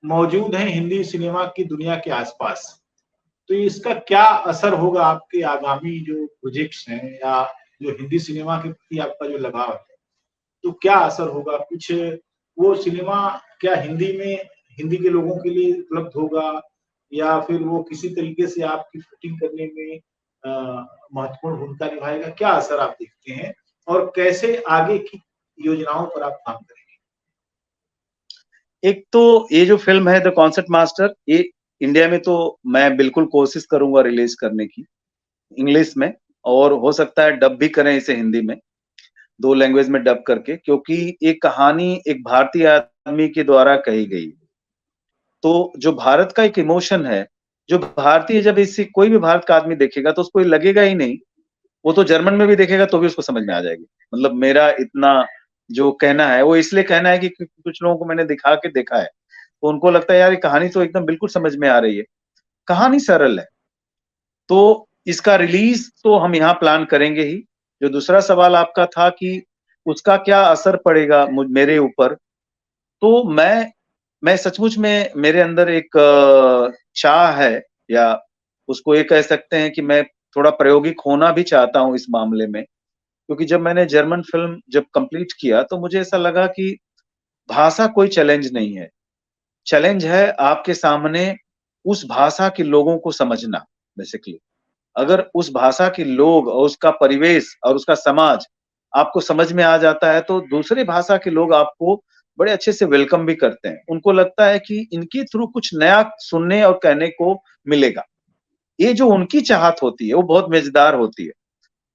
मौजूद हैं हिंदी सिनेमा की दुनिया के आसपास। तो इसका क्या असर होगा आपके आगामी जो प्रोजेक्ट्स हैं, या जो हिंदी सिनेमा के प्रति आपका जो लगाव है, तो क्या असर होगा? कुछ वो सिनेमा क्या हिंदी के लोगों के लिए उपलब्ध होगा, या फिर वो किसी तरीके से आपकी शूटिंग करने में महत्वपूर्ण भूमिका निभाएगा? क्या असर आप देखते हैं और कैसे आगे की योजनाओं पर आप काम करेंगे? एक तो ये जो फिल्म है द कॉन्सर्ट मास्टर, ये इंडिया में तो मैं बिल्कुल कोशिश करूंगा रिलीज करने की, इंग्लिश में, और हो सकता है डब भी करें इसे हिंदी में, 2 लैंग्वेज में डब करके, क्योंकि ये कहानी एक भारतीय आदमी के द्वारा कही गई। तो जो भारत का एक इमोशन है, जो भारतीय, जब इसी कोई भी भारत का आदमी देखेगा तो उसको ये लगेगा ही नहीं, वो तो जर्मन में भी देखेगा तो भी उसको समझ में आ जाएगी। मतलब मेरा इतना जो कहना है वो इसलिए कहना है कि कुछ लोगों को मैंने दिखा के देखा है, तो उनको लगता है यार ये कहानी तो एकदम बिल्कुल समझ में आ रही है। कहानी सरल है। तो इसका रिलीज तो हम यहाँ प्लान करेंगे ही। जो दूसरा सवाल आपका था कि उसका क्या असर पड़ेगा मेरे ऊपर, तो मैं सचमुच में मेरे अंदर एक चाह है, या उसको ये कह सकते हैं कि मैं थोड़ा प्रायोगिक होना भी चाहता हूँ इस मामले में। क्योंकि जब मैंने जर्मन फिल्म जब कंप्लीट किया तो मुझे ऐसा लगा कि भाषा कोई चैलेंज नहीं है। चैलेंज है आपके सामने उस भाषा के लोगों को समझना, बेसिकली। अगर उस भाषा के लोग और उसका परिवेश और उसका समाज आपको समझ में आ जाता है, तो दूसरे भाषा के लोग आपको बड़े अच्छे से वेलकम भी करते हैं। उनको लगता है कि इनके थ्रू कुछ नया सुनने और कहने को मिलेगा। ये जो उनकी चाहत होती है वो बहुत मजेदार होती है।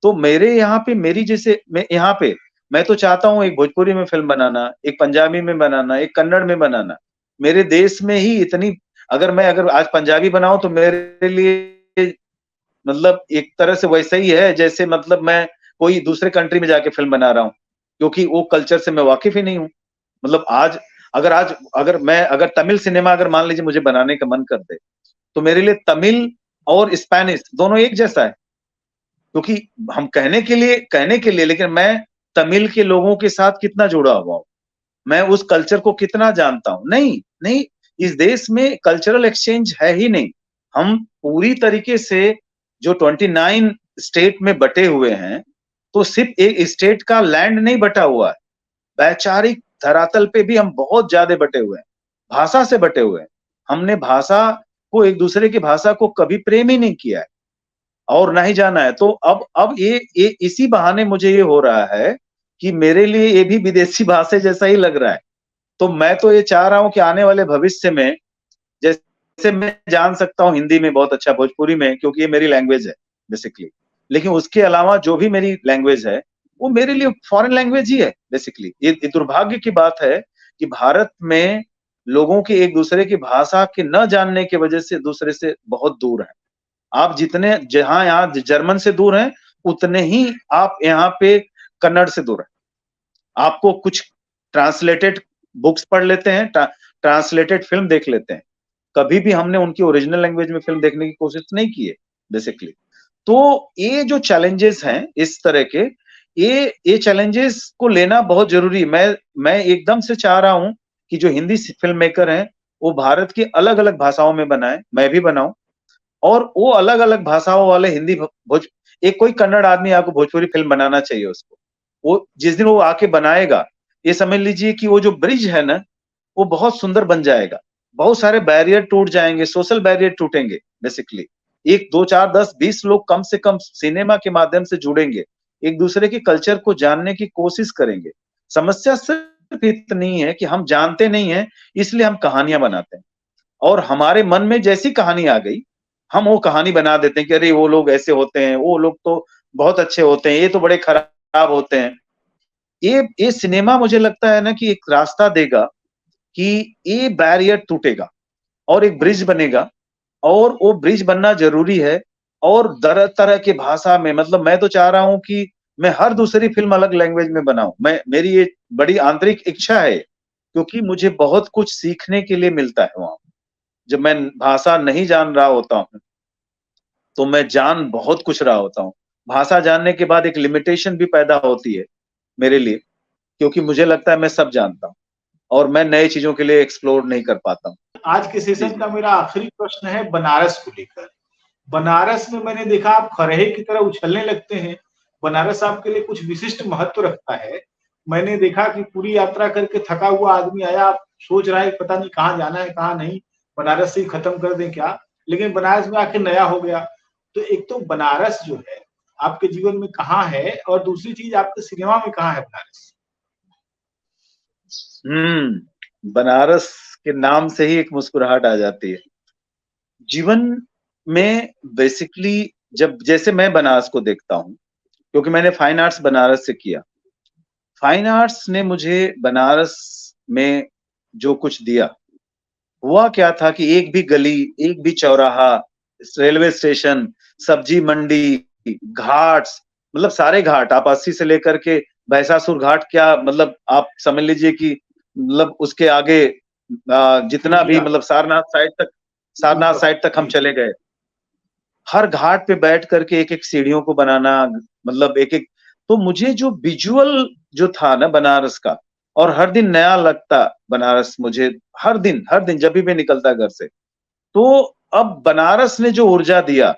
तो मेरे यहाँ पे मेरी जैसे मैं यहाँ पे मैं तो चाहता हूँ एक भोजपुरी में फिल्म बनाना, एक पंजाबी में बनाना, एक कन्नड़ में बनाना। मेरे देश में ही इतनी, अगर आज पंजाबी बनाऊं तो मेरे लिए मतलब एक तरह से वैसा ही है जैसे मतलब मैं कोई दूसरे कंट्री में जाके फिल्म बना रहा हूँ, क्योंकि वो कल्चर से मैं वाकिफ ही नहीं हूँ। मतलब आज अगर तमिल सिनेमा अगर मान लीजिए मुझे बनाने का मन कर दे, तो मेरे लिए तमिल और स्पेनिश दोनों एक जैसा है। क्योंकि हम कहने के लिए लेकिन मैं तमिल के लोगों के साथ कितना जुड़ा हुआ हूँ, मैं उस कल्चर को कितना जानता हूँ। नहीं नहीं, इस देश में कल्चरल एक्सचेंज है ही नहीं। हम पूरी तरीके से जो 29 स्टेट में बटे हुए हैं, तो सिर्फ एक स्टेट का लैंड नहीं बटा हुआ है, वैचारिक धरातल पे भी हम बहुत ज्यादा बटे हुए हैं, भाषा से बटे हुए हैं। हमने भाषा को, एक दूसरे की भाषा को कभी प्रेम ही नहीं किया है और ना ही जाना है। तो अब ये इसी बहाने मुझे ये हो रहा है कि मेरे लिए ये भी विदेशी भाषा जैसा ही लग रहा है। तो मैं तो ये चाह रहा हूँ कि आने वाले भविष्य में, जैसे मैं जान सकता हूँ हिंदी में बहुत अच्छा, भोजपुरी में, क्योंकि ये मेरी लैंग्वेज है बेसिकली, लेकिन उसके अलावा जो भी मेरी लैंग्वेज है वो मेरे लिए फॉरेन लैंग्वेज ही है बेसिकली। ये दुर्भाग्य की बात है कि भारत में लोगों के एक दूसरे की भाषा के न जानने की वजह से दूसरे से बहुत दूर है। आप जितने जहां यहाँ जर्मन से दूर हैं, उतने ही आप यहाँ पे कन्नड़ से दूर हैं। आपको कुछ ट्रांसलेटेड बुक्स पढ़ लेते हैं, ट्रांसलेटेड फिल्म देख लेते हैं, कभी भी हमने उनकी ओरिजिनल लैंग्वेज में फिल्म देखने की कोशिश नहीं की है बेसिकली। तो ये जो चैलेंजेस हैं इस तरह के, ये चैलेंजेस को लेना बहुत जरूरी है। मैं एकदम से चाह रहा हूं कि जो हिंदी फिल्म मेकर हैं वो भारत की अलग अलग भाषाओं में बनाए, मैं भी बनाऊं, और वो अलग अलग भाषाओं वाले हिंदी भोज एक कोई कन्नड़ आदमी आपको भोजपुरी फिल्म बनाना चाहिए उसको। वो जिस दिन वो आके बनाएगा, ये समझ लीजिए कि वो जो ब्रिज है ना, वो बहुत सुंदर बन जाएगा। बहुत सारे बैरियर टूट जाएंगे, सोशल बैरियर टूटेंगे बेसिकली। एक दो चार 10 20 लोग कम से कम सिनेमा के माध्यम से जुड़ेंगे, एक दूसरे के कल्चर को जानने की कोशिश करेंगे। समस्या सिर्फ इतनी है कि हम जानते नहीं है, इसलिए हम कहानियां बनाते हैं, और हमारे मन में जैसी कहानी आ गई हम वो कहानी बना देते हैं कि अरे वो लोग ऐसे होते हैं, वो लोग तो बहुत अच्छे होते हैं, ये तो बड़े खराब होते हैं। ये सिनेमा मुझे लगता है ना कि एक रास्ता देगा कि ये बैरियर टूटेगा और एक ब्रिज बनेगा, और वो ब्रिज बनना ज़रूरी है। और तरह-तरह की भाषा में, मतलब मैं तो चाह रहा हूँ कि मैं हर दूसरी फ़िल्म अलग लैंग्वेज में बनाऊँ। मेरी ये बड़ी आंतरिक इच्छा है, क्योंकि मुझे बहुत कुछ सीखने के लिए मिलता है वहाँ। जब मैं भाषा नहीं जान रहा होता हूँ, तो मैं जान बहुत कुछ रहा होता हूँ। भाषा जानने के बाद एक लिमिटेशन भी पैदा होती है मेरे लिए, क्योंकि मुझे लगता है मैं सब जानता हूँ और मैं नई चीज़ों के लिए एक्सप्लोर नहीं कर पाता हूँ। आज के जी, सेशन जी। का मेरा आखिरी प्रश्न है बनारस को लेकर। बनारस में मैंने देखा आप खरहे की तरह उछलने लगते हैं। बनारस आपके लिए कुछ विशिष्ट महत्व रखता है। मैंने देखा कि पूरी यात्रा करके थका हुआ आदमी आया, सोच रहा है पता नहीं कहाँ जाना है, कहाँ नहीं, बनारस से ही खत्म कर दें क्या? लेकिन बनारस में आके नया हो गया। तो एक तो बनारस जो है, आपके जीवन में कहाँ है? और दूसरी चीज़ आपके सिनेमा में कहाँ है बनारस? बनारस के नाम से ही एक मुस्कुराहट आ जाती है। जीवन में बेसिकली जब जैसे मैं बनारस को देखता हूँ, क्योंकि मैंने फाइन आर्ट्स बनारस से किया। फाइन आर्ट्स ने मुझे बनारस में जो कुछ दिया, हुआ क्या था कि एक भी गली, एक भी चौराहा, रेलवे स्टेशन, सब्जी मंडी, घाट्स, मतलब सारे घाट, आप 80 से लेकर के भैंसासुर घाट, क्या मतलब आप समझ लीजिए कि मतलब उसके आगे जितना भी, चूटिया, मतलब सारनाथ साइड तक हम जी, चले गए। हर घाट पे बैठ करके एक-एक सीढ़ियों को बनाना, मतलब एक-एक, तो मुझे जो विजुअल जो था ना बनारस का, और हर दिन नया लगता बनारस मुझे, हर दिन जब भी मैं निकलता घर से। तो अब बनारस ने जो ऊर्जा दिया,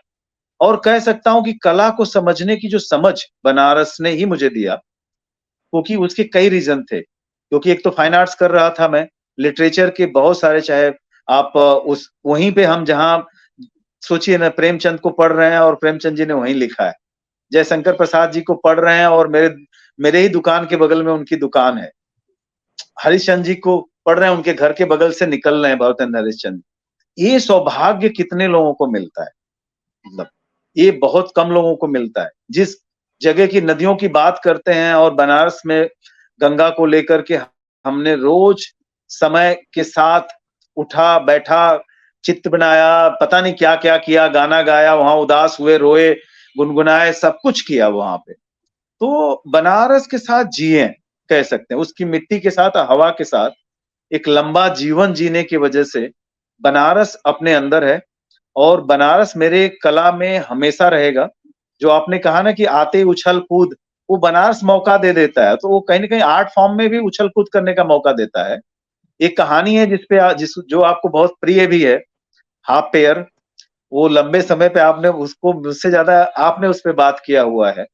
और कह सकता हूँ कि कला को समझने की जो समझ बनारस ने ही मुझे दिया, क्योंकि उसके कई रीज़न थे। क्योंकि एक तो फाइन आर्ट्स कर रहा था मैं, लिटरेचर के बहुत सारे, चाहे आप उस वहीं पे हम जहाँ सोचिए ना, प्रेमचंद को पढ़ रहे हैं और प्रेमचंद जी ने वहीं लिखा है। जयशंकर प्रसाद जी को पढ़ रहे हैं और मेरे मेरे ही दुकान के बगल में उनकी दुकान है। हरिश्चंद्र जी को पढ़ रहे हैं, उनके घर के बगल से निकल रहे हैं भवतेंद्र हरिश्चंद्र। ये सौभाग्य कितने लोगों को मिलता है, मतलब ये बहुत कम लोगों को मिलता है। जिस जगह की नदियों की बात करते हैं, और बनारस में गंगा को लेकर के हमने रोज समय के साथ उठा बैठा, चित्र बनाया, पता नहीं क्या क्या किया, गाना गाया, वहां उदास हुए, रोए, गुनगुनाए, सब कुछ किया वहां पे। तो बनारस के साथ जिए, कह सकते हैं उसकी मिट्टी के साथ, हवा के साथ एक लंबा जीवन जीने की वजह से बनारस अपने अंदर है। और बनारस मेरे कला में हमेशा रहेगा। जो आपने कहा ना कि आते ही उछल-कूद, वो बनारस मौका दे देता है, तो वो कहीं न कहीं आर्ट फॉर्म में भी उछल-कूद करने का मौका देता है। एक कहानी है जिस पे जिस जो आपको बहुत प्रिय भी है, हाफ पेयर, वो लंबे समय पे आपने उसको मुझसे ज़्यादा आपने उस पे बात किया हुआ है।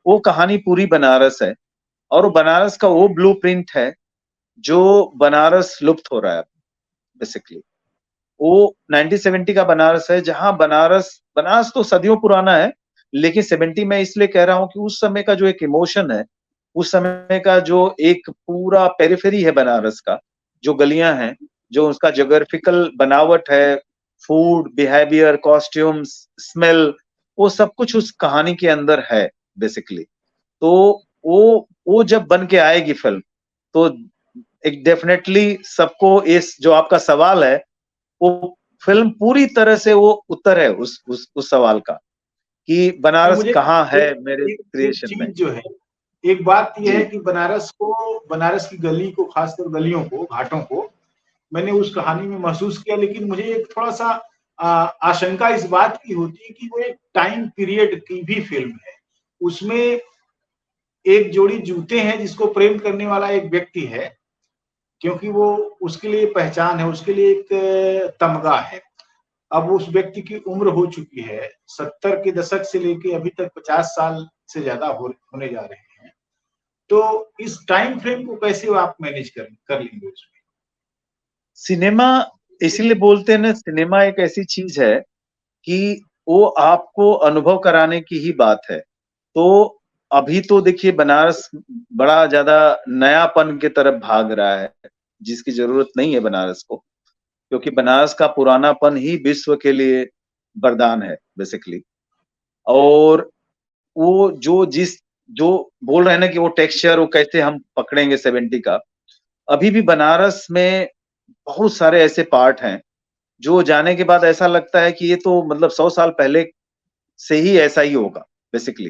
वो कहानी पूरी बनारस है, और वो बनारस का वो ब्लूप्रिंट है, जो बनारस लुप्त हो रहा है बेसिकली। वो 1970 का बनारस है, जहाँ बनारस बनारस तो सदियों पुराना है, लेकिन 70 मैं इसलिए कह रहा हूँ कि उस समय का जो एक इमोशन है, उस समय का जो एक पूरा पेरिफेरी है बनारस का, जो गलियाँ हैं, जो उसका ज्योग्राफिकल बनावट है, फूड, बिहेवियर, कॉस्ट्यूम्स, स्मेल, वो सब कुछ उस कहानी के अंदर है बेसिकली। तो वो जब बन के आएगी फ़िल्म, तो एक डेफिनिटली सबको, इस जो आपका सवाल है, वो फ़िल्म पूरी तरह से वो उत्तर है उस सवाल का, कि नहीं, बनारस मुझे कहाँ है एक मेरे एक एक क्रिएशन में। चीज़ जो है, एक बात ये है जी। कि बनारस की गली को, खासकर गलियों को, घाटों को, मैंने उस कहानी में महसूस किया, लेकिन मुझे एक थोड़ा-सा आशंका इस बात की होती है कि वो एक टाइम पीरियड की भी फ़िल्म है। उसमें एक जोड़ी जूते हैं जिसको प्रेम करने वाला एक व्यक्ति है, क्योंकि वो उसके लिए पहचान है, उसके लिए एक तमगा है। अब उस व्यक्ति की उम्र हो चुकी है, 70 के दशक से लेके अभी तक 50 साल से ज़्यादा होने जा रहे हैं। तो इस टाइम फ्रेम को कैसे आप मैनेज कर लेंगे उसमें? सिनेमा इसीलिए बोलते हैं ना, सिनेमा एक ऐसी चीज़ है कि वो आपको अनुभव कराने की ही बात है। तो अभी तो देखिए बनारस बड़ा ज़्यादा नयापन की तरफ भाग रहा है, जिसकी ज़रूरत नहीं है बनारस को। क्योंकि बनारस का पुरानापन ही विश्व के लिए वरदान है बेसिकली। और वो जो बोल रहे हैं ना कि वो टेक्सचर वो कैसे हम पकड़ेंगे 70 का, अभी भी बनारस में बहुत सारे ऐसे पार्ट हैं जो जाने के बाद ऐसा लगता है कि ये तो मतलब 100 साल पहले से ही ऐसा ही होगा बेसिकली।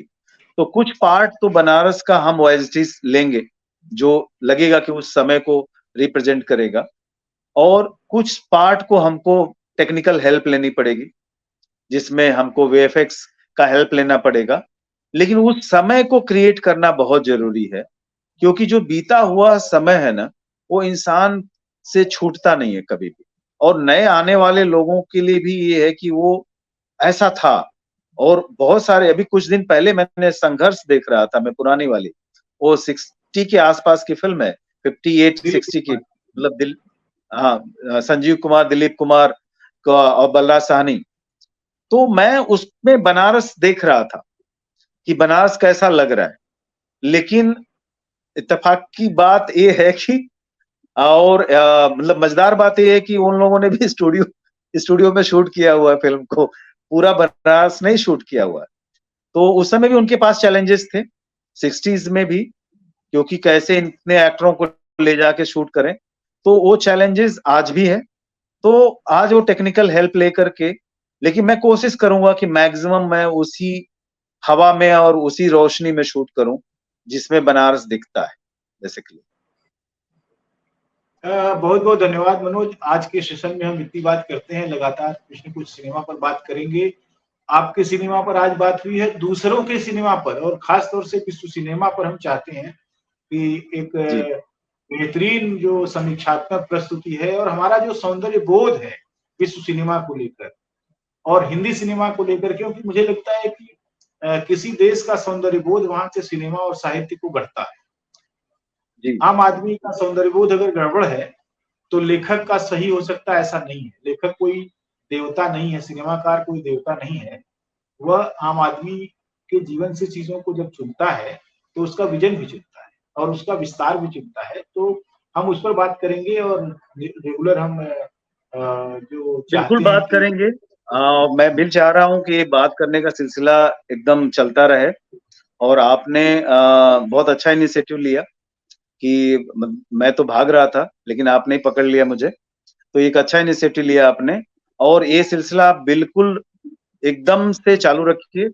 तो कुछ पार्ट तो बनारस का हम एज इट इज लेंगे जो लगेगा कि उस समय को रिप्रेजेंट करेगा, और कुछ पार्ट को हमको टेक्निकल हेल्प लेनी पड़ेगी जिसमें हमको वीएफएक्स का हेल्प लेना पड़ेगा। लेकिन उस समय को क्रिएट करना बहुत जरूरी है, क्योंकि जो बीता हुआ समय है ना, वो इंसान से छूटता नहीं है कभी भी। और नए आने वाले लोगों के लिए भी ये है कि वो ऐसा था। और बहुत सारे, अभी कुछ दिन पहले मैंने संघर्ष देख रहा था, मैं पुरानी वाली, वो 60 के आसपास की फिल्म है, 58 दिलीप 60 की, कुमार। मतलब हाँ, संजीव कुमार, दिलीप कुमार का और बलराज साहनी। तो मैं उसमें बनारस देख रहा था कि बनारस कैसा लग रहा है। लेकिन इत्तेफाक की बात ये है कि, और मतलब मजेदार बात ये है कि उन लोगों ने भी स्टूडियो में शूट किया हुआ है फिल्म को, पूरा बनारस नहीं शूट किया हुआ है। तो उस समय भी उनके पास चैलेंजेस थे, 60s में भी, क्योंकि कैसे इतने एक्टरों को ले जाके शूट करें। तो वो चैलेंजेस आज भी है। तो आज वो टेक्निकल हेल्प लेकर के, लेकिन मैं कोशिश करूंगा कि मैक्सिमम मैं उसी हवा में और उसी रोशनी में शूट करूं जिसमें बनारस दिखता है बेसिकली। बहुत बहुत धन्यवाद मनोज। आज के सेशन में हम इतनी बात करते हैं, लगातार कुछ न कुछ सिनेमा पर बात करेंगे। आपके सिनेमा पर आज बात हुई है, दूसरों के सिनेमा पर और खास तौर से विश्व सिनेमा पर हम चाहते हैं कि एक जी बेहतरीन जो समीक्षात्मक प्रस्तुति है और हमारा जो सौंदर्य बोध है विश्व सिनेमा को लेकर और हिंदी सिनेमा को लेकर, क्योंकि मुझे लगता है कि किसी देश का सौंदर्य बोध वहां से सिनेमा और साहित्य को गढ़ता है। जी आम आदमी का सौंदर्य बोध अगर गड़बड़ है तो लेखक का सही हो सकता है, ऐसा नहीं है। लेखक कोई देवता नहीं है, सिनेमाकार कोई देवता नहीं है। वह आम आदमी के जीवन से चीजों को जब चुनता है तो उसका विजन भी चुनता है और उसका विस्तार भी चुनता है। तो हम उस पर बात करेंगे और रेगुलर हम जो बिल्कुल चाहते हैं बात कि करेंगे। मैं भी चाह रहा हूँ कि ये बात करने का सिलसिला एकदम चलता रहे। और आपने बहुत अच्छा इनिशिएटिव लिया कि मैं तो भाग रहा था लेकिन आपने ही पकड़ लिया मुझे। तो एक अच्छा इनिशिएटिव लिया आपने, और ये सिलसिला आप बिल्कुल एकदम से चालू रखिए,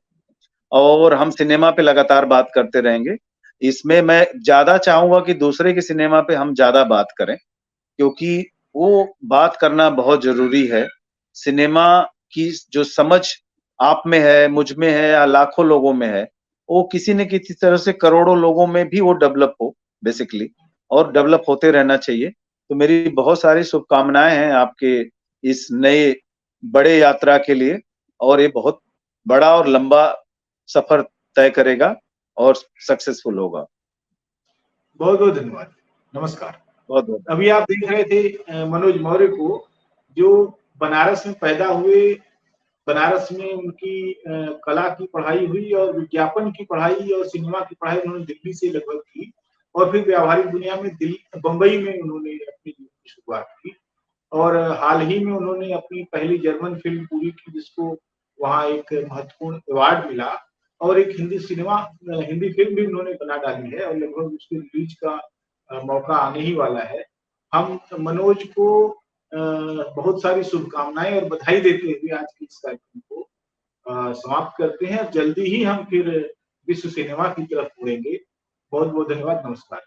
और हम सिनेमा पे लगातार बात करते रहेंगे। इसमें मैं ज्यादा चाहूंगा कि दूसरे के सिनेमा पे हम ज्यादा बात करें, क्योंकि वो बात करना बहुत जरूरी है। सिनेमा की जो समझ आप में है, मुझ में है, या लाखों लोगों में है, वो किसी न किसी तरह से करोड़ों लोगों में भी वो डेवलप हो बेसिकली, और डेवलप होते रहना चाहिए। तो मेरी बहुत सारी शुभकामनाएं हैं आपके इस नए बड़े यात्रा के लिए, और ये बहुत बड़ा और लंबा सफर तय करेगा और सक्सेसफुल होगा। बहुत बहुत धन्यवाद। नमस्कार। बहुत बहुत अभी धन्यवाद। आप देख रहे थे मनोज मौर्य को, जो बनारस में पैदा हुए, बनारस में उनकी कला की पढ़ाई हुई और विज्ञापन की पढ़ाई और सिनेमा की पढ़ाई उन्होंने दिल्ली से लगभग की और फिर व्यावहारिक दुनिया में दिल्ली बंबई में उन्होंने अपनी शुरुआत की। और हाल ही में उन्होंने अपनी पहली जर्मन फिल्म पूरी की जिसको वहाँ एक महत्वपूर्ण अवार्ड मिला, और एक हिंदी फिल्म भी उन्होंने बना डाली है और लगभग उसके रिलीज का मौका आने ही वाला है। हम मनोज को बहुत सारी शुभकामनाएं और बधाई देते हुए आज की इस कार्यक्रम को समाप्त करते हैं। जल्दी ही हम फिर विश्व सिनेमा की तरफ मुड़ेंगे। बहुत बहुत धन्यवाद। नमस्कार।